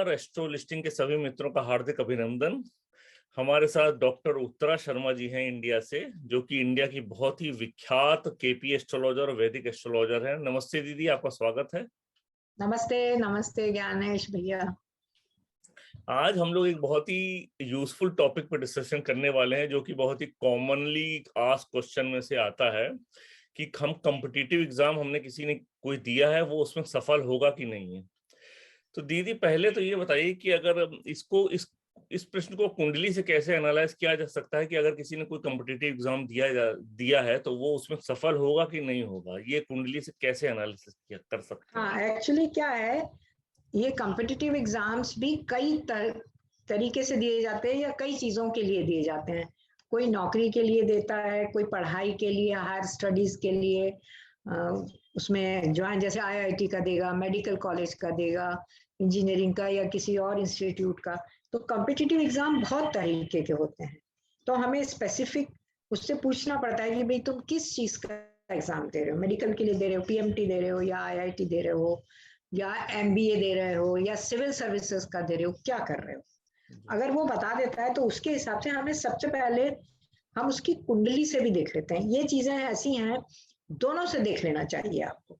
नमस्कार। Astro listing के सभी मित्रों का हार्दिक अभिनंदन। हमारे साथ डॉक्टर उत्तरा शर्मा जी हैं इंडिया से, जो कि इंडिया की बहुत ही विख्यात केपी एस्ट्रोलॉजर और वैदिक एस्ट्रोलॉजर हैं। नमस्ते दीदी, आपका स्वागत है। नमस्ते। नमस्ते ज्ञानेश भैया। आज हम लोग एक बहुत ही यूजफुल टॉपिक पर डिस्कशन करने वाले हैं, जो कि बहुत ही कॉमनली आस्क्ड क्वेश्चन में से आता है कि हम कॉम्पिटिटिव एग्जाम हमने किसी ने कोई दिया है, वो उसमें सफल होगा कि नहीं है। तो दीदी, पहले तो ये बताइए कि अगर इस प्रश्न को कुंडली से कैसे एनालाइज किया जा सकता है कि अगर किसी ने कोई कॉम्पिटिटिव एग्जाम दिया है तो वो उसमें सफल होगा कि नहीं होगा, ये कुंडली से कैसे एनालिसिस कर सकते हैं? हाँ, एक्चुअली क्या है, ये कॉम्पिटिटिव एग्जाम्स भी कई तरीके से दिए जाते हैं या कई चीजों के लिए दिए जाते हैं। कोई नौकरी के लिए देता है, कोई पढ़ाई के लिए, हायर स्टडीज के लिए, उसमें ज्वाइन जैसे आईआईटी का देगा, मेडिकल कॉलेज का देगा, इंजीनियरिंग का या किसी और इंस्टीट्यूट का। तो कॉम्पिटिटिव एग्जाम बहुत तरीके के होते हैं, तो हमें स्पेसिफिक उससे पूछना पड़ता है कि भाई तुम किस चीज का एग्जाम दे रहे हो। मेडिकल के लिए दे रहे हो, पीएमटी दे रहे हो, या आईआईटी दे रहे हो, या एमबीए दे रहे हो, या सिविल सर्विसेज का दे रहे हो, क्या कर रहे हो। अगर वो बता देता है तो उसके हिसाब से हमें सबसे पहले हम उसकी कुंडली से भी देख लेते हैं। ये चीजें ऐसी हैं, दोनों से देख लेना चाहिए आपको।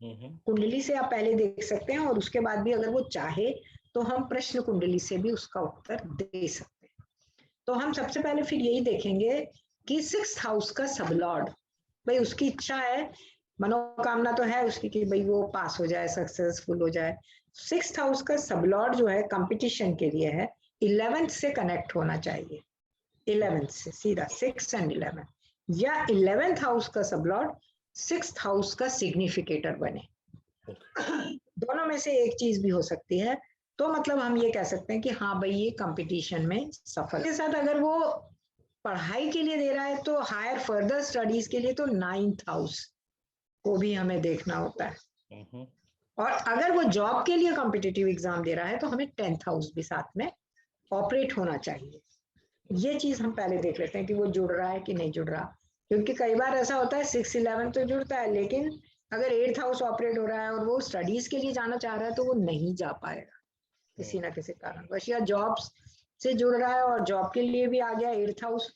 कुंडली से आप पहले देख सकते हैं और उसके बाद भी अगर वो चाहे तो हम प्रश्न कुंडली से भी उसका उत्तर दे सकते हैं। तो हम सबसे पहले फिर यही देखेंगे कि 6th हाउस का सबलॉर्ड, भाई उसकी इच्छा है, मनोकामना तो है उसकी कि भाई वो पास हो जाए, सक्सेसफुल हो जाए। 6th हाउस का सबलॉर्ड जो है कंपटीशन के लिए है, 11th से कनेक्ट होना चाहिए। 11th से सीधा 6 एंड 11, या 11th हाउस का सबलॉर्ड 6th हाउस का सिग्निफिकेटर बने। दोनों में से एक चीज भी हो सकती है। तो मतलब हम ये कह सकते हैं कि हाँ भाई ये कंपटीशन में सफल के साथ। अगर वो पढ़ाई के लिए दे रहा है तो हायर फर्दर स्टडीज के लिए तो 9th हाउस को भी हमें देखना होता है। और अगर वो जॉब के लिए कॉम्पिटिटिव एग्जाम दे रहा है तो हमें 10th हाउस भी साथ में ऑपरेट होना चाहिए। ये चीज हम पहले देख लेते हैं कि वो जुड़ रहा है कि नहीं जुड़ रहा, क्योंकि कई बार ऐसा होता है 6-11 तो जुड़ता है, लेकिन अगर 8th हाउस ऑपरेट हो रहा है और वो स्टडीज के लिए जाना चाह रहा है तो वो नहीं जा पाएगा किसी ना किसी कारण बस, या जॉब्स से जुड़ रहा है और जॉब के लिए भी आ गया 8th हाउस,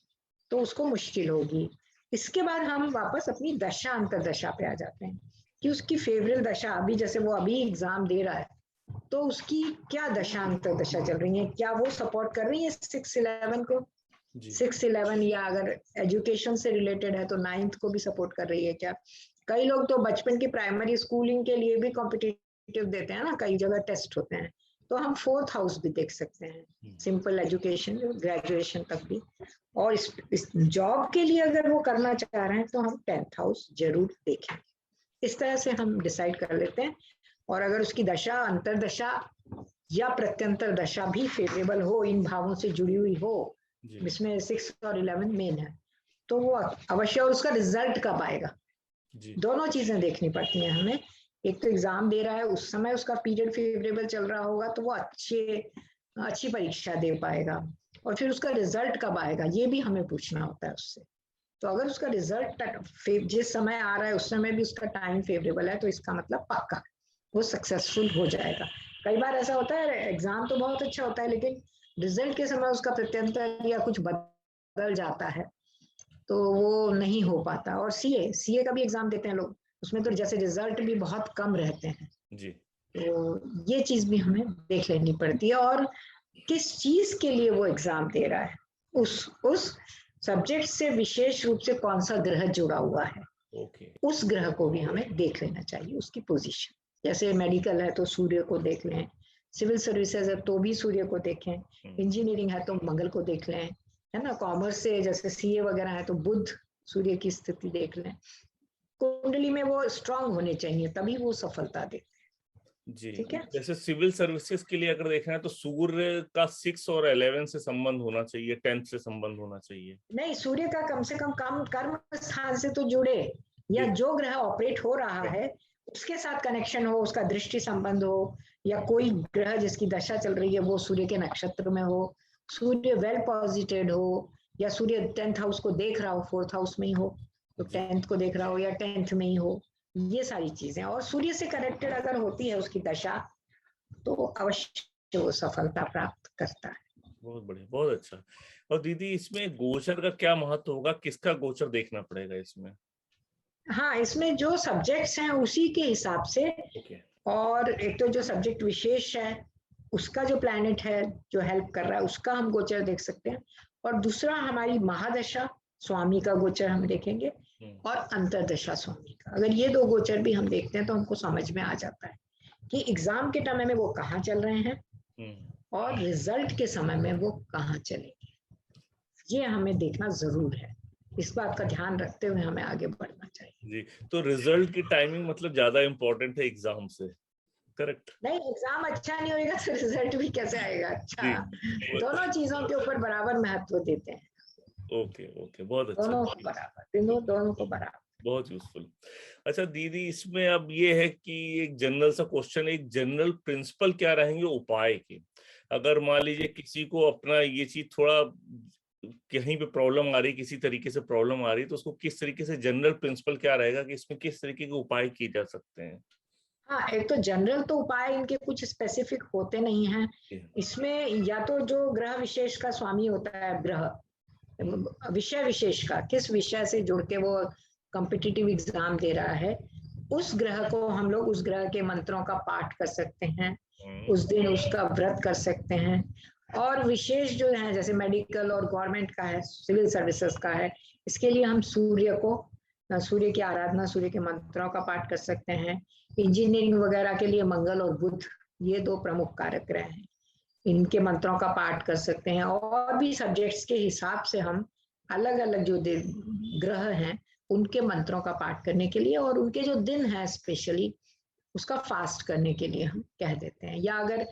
तो उसको मुश्किल होगी। इसके बाद हम वापस अपनी दशा अंतरदशा पे आ जाते हैं कि उसकी फेवरेल दशा, अभी जैसे वो अभी एग्जाम दे रहा है तो उसकी क्या दशा अंतरदशा चल रही है, क्या वो सपोर्ट कर रही है 6-11 को। 6-11 या अगर एजुकेशन से रिलेटेड है तो 9th को भी सपोर्ट कर रही है क्या। कई लोग तो बचपन की प्राइमरी स्कूलिंग के लिए भी कॉम्पिटिटिव देते हैं ना, कई जगह टेस्ट होते हैं, तो हम 4th हाउस भी देख सकते हैं, सिंपल एजुकेशन ग्रेजुएशन तक भी। और इस जॉब के लिए अगर वो करना चाह रहे हैं तो हम 10th हाउस जरूर देखें। इस तरह से हम डिसाइड कर लेते हैं। और अगर उसकी दशा अंतरदशा या प्रत्यंतर दशा भी फेवरेबल हो, इन भावों से जुड़ी हुई हो, जिसमें 6 और 11 मेन है, तो वो अवश्य। और उसका रिजल्ट कब आएगा, दोनों चीजें देखनी पड़ती हैं हमें। एक तो एग्जाम दे रहा है, उस समय उसका पीरियड फेवरेबल चल रहा होगा तो वो अच्छी परीक्षा दे पाएगा, और फिर उसका रिजल्ट कब आएगा ये भी हमें पूछना होता है उससे। तो अगर उसका रिजल्ट जिस समय आ रहा है उस समय भी उसका टाइम फेवरेबल है तो इसका मतलब पक्का वो सक्सेसफुल हो जाएगा। कई बार ऐसा होता है एग्जाम तो बहुत अच्छा होता है लेकिन रिजल्ट के समय उसका प्रत्यंतर या कुछ बदल जाता है तो वो नहीं हो पाता। और सीए का भी एग्जाम देते हैं लोग, उसमें तो जैसे रिजल्ट भी बहुत कम रहते हैं जी। तो ये चीज भी हमें देख लेनी पड़ती है, और किस चीज के लिए वो एग्जाम दे रहा है, उस सब्जेक्ट से विशेष रूप से कौन सा ग्रह जुड़ा हुआ है, उस ग्रह को भी हमें देख लेना चाहिए, उसकी पोजीशन। जैसे मेडिकल है तो सूर्य को देख लें, सिविल सर्विसेज है तो भी सूर्य को देखें, इंजीनियरिंग है तो मंगल को देख लें, है ना। कॉमर्स से जैसे सीए वगैरह है तो बुध सूर्य की स्थिति देख लें। कुंडली में वो स्ट्रांग होने चाहिए तभी वो सफलता देते हैं जी। ठीक है। जैसे सिविल सर्विसेज के लिए अगर देखना है तो सूर्य का 6 और 11 से संबंध होना चाहिए, 10th से संबंध होना चाहिए। नहीं, सूर्य का कम से कम कर्म स्थान से तो जुड़े, या जो ग्रह ऑपरेट हो रहा है उसके साथ कनेक्शन हो, उसका दृष्टि संबंध हो, या कोई ग्रह जिसकी दशा चल रही है वो सूर्य के नक्षत्र में हो, सूर्य वेल पॉजिटेड हो, या सूर्य 10th हाउस को देख रहा हो, 4th हाउस में ही हो तो 10th को देख रहा हो, या 10th में ही हो, ये सारी चीजें। और सूर्य से कनेक्टेड अगर होती है उसकी दशा तो अवश्य अवश्य वो सफलता प्राप्त करता है। बहुत बढ़िया, बहुत अच्छा। और दीदी इसमें गोचर का क्या महत्व होगा, किसका गोचर देखना पड़ेगा इसमें? हाँ, इसमें जो सब्जेक्ट्स हैं उसी के हिसाब से, ओके। और एक तो जो सब्जेक्ट विशेष है उसका जो प्लैनेट है जो हेल्प कर रहा है उसका हम गोचर देख सकते हैं, और दूसरा हमारी महादशा स्वामी का गोचर हम देखेंगे, और अंतरदशा स्वामी का। अगर ये दो गोचर भी हम देखते हैं तो हमको समझ में आ जाता है कि एग्जाम के समय में वो कहाँ चल रहे हैं और रिजल्ट के समय में वो कहाँ चलेंगे। ये हमें देखना जरूर है, इस बात का ध्यान रखते हुए हमें आगे बढ़ना चाहिए। जी, तो रिजल्ट की टाइमिंग मतलब ज्यादा इम्पोर्टेंट है एग्जाम से, करेक्ट? नहीं, एग्जाम अच्छा नहीं होगा तो रिजल्ट भी कैसे आएगा अच्छा। जी। दोनों चीजों के ऊपर बराबर महत्व देते हैं, ओके ओके, बहुत अच्छा, दोनों को बराबर, दोनों को बराबर। बहुत यूजफुल। अच्छा दीदी, इसमें अब ये है कि एक जनरल सा क्वेश्चन, एक जनरल प्रिंसिपल क्या रहेंगे उपाय के? अगर मान लीजिए किसी को अपना ये चीज थोड़ा कहीं पे प्रॉब्लम आ रही, किसी तरीके से प्रॉब्लम आ रही, तो उसको किस तरीके से जनरल प्रिंसिपल क्या रहेगा कि इसमें किस तरीके के उपाय किए जा सकते हैं? हाँ, एक तो जनरल तो उपाय इनके कुछ स्पेसिफिक होते नहीं हैं। इसमें या तो जो ग्रह विशेष का स्वामी होता है, ग्रह विषय विशेष का, किस विषय से जुड़ के वो कॉम्पिटिटिव एग्जाम दे रहा है, उस ग्रह को हम लोग उस ग्रह के मंत्रों का पाठ कर सकते हैं, उस दिन उसका व्रत कर सकते हैं। और विशेष जो है जैसे मेडिकल और गवर्नमेंट का है, सिविल सर्विसेज का है, इसके लिए हम सूर्य की आराधना, सूर्य के मंत्रों का पाठ कर सकते हैं। इंजीनियरिंग वगैरह के लिए मंगल और बुध, ये दो प्रमुख कारक ग्रह हैं, इनके मंत्रों का पाठ कर सकते हैं। और भी सब्जेक्ट्स के हिसाब से हम अलग अलग जो ग्रह हैं उनके मंत्रों का पाठ करने के लिए, और उनके जो दिन है स्पेशली उसका फास्ट करने के लिए हम कह देते हैं। या अगर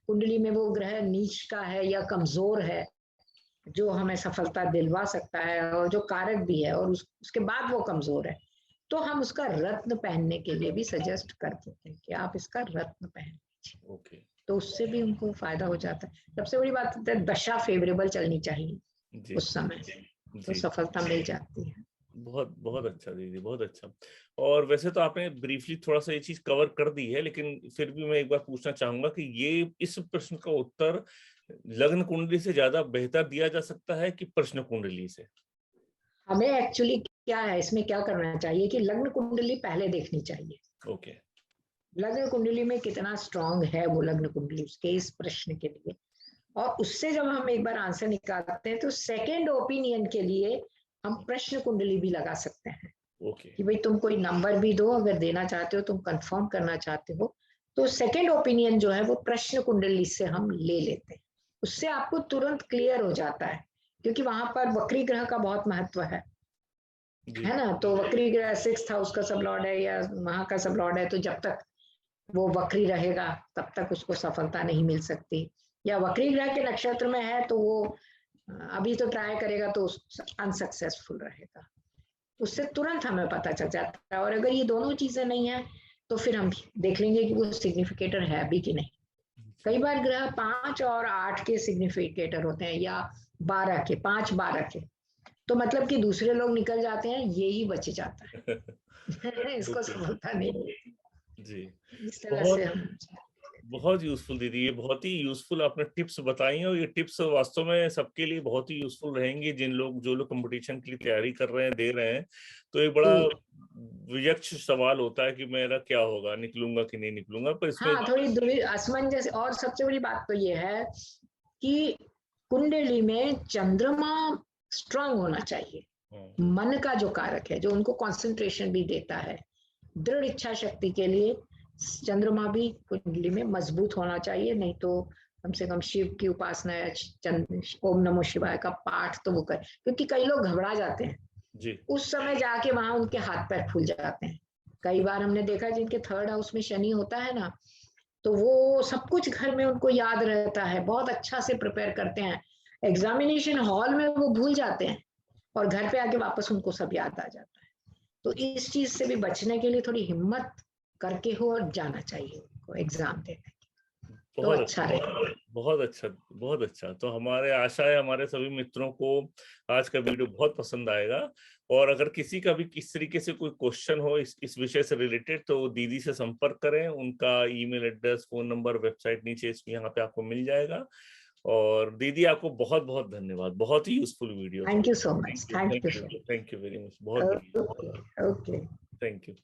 कुंडली में वो ग्रह नीच का है या कमजोर है जो हमें सफलता दिलवा सकता है और जो कारक भी है, और उसके बाद वो कमजोर है, तो हम उसका रत्न पहनने के लिए भी सजेस्ट कर देते हैं कि आप इसका रत्न पहन लीजिए। ओके। तो उससे भी उनको फायदा हो जाता है। सबसे बड़ी बात है दशा फेवरेबल चलनी चाहिए उस समय, तो सफलता मिल जाती है। बहुत बहुत अच्छा दीदी, बहुत अच्छा। और वैसे तो आपने ब्रीफली थोड़ा सा ये चीज कवर कर दी है, लेकिन फिर भी मैं एक बार पूछना चाहूंगा कि ये इस प्रश्न का उत्तर लग्न कुंडली से ज्यादा बेहतर दिया जा सकता है कि प्रश्न कुंडली से? हमें एक्चुअली क्या है, इसमें क्या करना चाहिए कि लग्न कुंडली पहले देखनी चाहिए। ओके। लग्न कुंडली में कितना स्ट्रांग है वो लग्न कुंडली उसके इस प्रश्न के लिए, और उससे जब हम एक बार आंसर निकालते हैं तो सेकेंड ओपिनियन के लिए हम प्रश्न कुंडली भी लगा सकते हैं। ओके। कि भाई तुम कोई नंबर भी दो, अगर देना चाहते हो, तुम कंफर्म करना चाहते हो, तो सेकेंड ओपिनियन जो है वो प्रश्न कुंडली से हम ले लेते हैं। उससे आपको तुरंत क्लियर हो जाता है, क्योंकि वहां पर वक्री ग्रह का बहुत महत्व है ना। तो वक्री ग्रह 6th हाउस का सब लॉर्ड है या वहां का सब लॉर्ड है, तो जब तक वो वक्री रहेगा तब तक उसको सफलता नहीं मिल सकती। या वक्री ग्रह के नक्षत्र में है तो वो अभी तो ट्राई करेगा तो अनसक्सेसफुल रहेगा। उससे तुरंत हमें पता चल जाता है। और अगर ये दोनों चीजें नहीं है तो फिर हम देख लेंगे कि वो सिग्निफिकेटर है भी कि नहीं। कई बार ग्रह 5 और 8 के सिग्निफिकेटर होते हैं, या 12 के, 5 12 के, तो मतलब कि दूसरे लोग निकल जाते हैं, ये ही बच जाता है। इसको सफलता नहीं मिलती। जी, इस तरह से बहुत हम बहुत यूजफुल दीदी, ये बहुत ही यूजफुल आपने टिप्स बताई, और ये टिप्स वास्तव में सबके लिए बहुत ही यूजफुल रहेंगी, जो लोग कंपटीशन के लिए तैयारी कर रहे हैं, दे रहे हैं। तो एक बड़ा विचक्षण सवाल होता है कि मेरा क्या होगा, निकलूंगा कि नहीं निकलूंगा, पर इसमें हाँ, थोड़ी असमंजस। और सबसे बड़ी बात तो ये है कि कुंडली में चंद्रमा स्ट्रांग होना चाहिए, मन का जो कारक है, जो उनको कंसंट्रेशन भी देता है। दृढ़ इच्छा शक्ति के लिए चंद्रमा भी कुंडली में मजबूत होना चाहिए, नहीं तो कम से कम शिव की उपासना या ओम नमो शिवाय का पाठ तो वो कर, क्योंकि कई लोग घबरा जाते हैं जी। उस समय जाके, वहां उनके हाथ पैर फूल जाते हैं। कई बार हमने देखा जिनके 3rd हाउस में शनि होता है ना, तो वो सब कुछ घर में उनको याद रहता है, बहुत अच्छा से प्रिपेयर करते हैं, एग्जामिनेशन हॉल में वो भूल जाते हैं और घर पे आके वापस उनको सब याद आ जाता है। तो इस चीज से भी बचने के लिए थोड़ी हिम्मत करके हो और जाना चाहिए उनको एग्जाम देने। तो बहुत अच्छा अच्छा, है। बहुत अच्छा, बहुत अच्छा। तो हमारे आशा है हमारे सभी मित्रों को आज का वीडियो बहुत पसंद आएगा। और अगर किसी का भी इस तरीके से कोई क्वेश्चन हो इस विषय से रिलेटेड, तो दीदी से संपर्क करें। उनका email address, phone number, website नीचे यहाँ पे आपको मिल जाएगा। और दीदी आपको बहुत बहुत धन्यवाद, बहुत ही यूजफुल वीडियो था। Thank you so much, thank you, thank thank you you, so much. Thank you very much, बहुत बढ़िया। Okay okay. Thank you.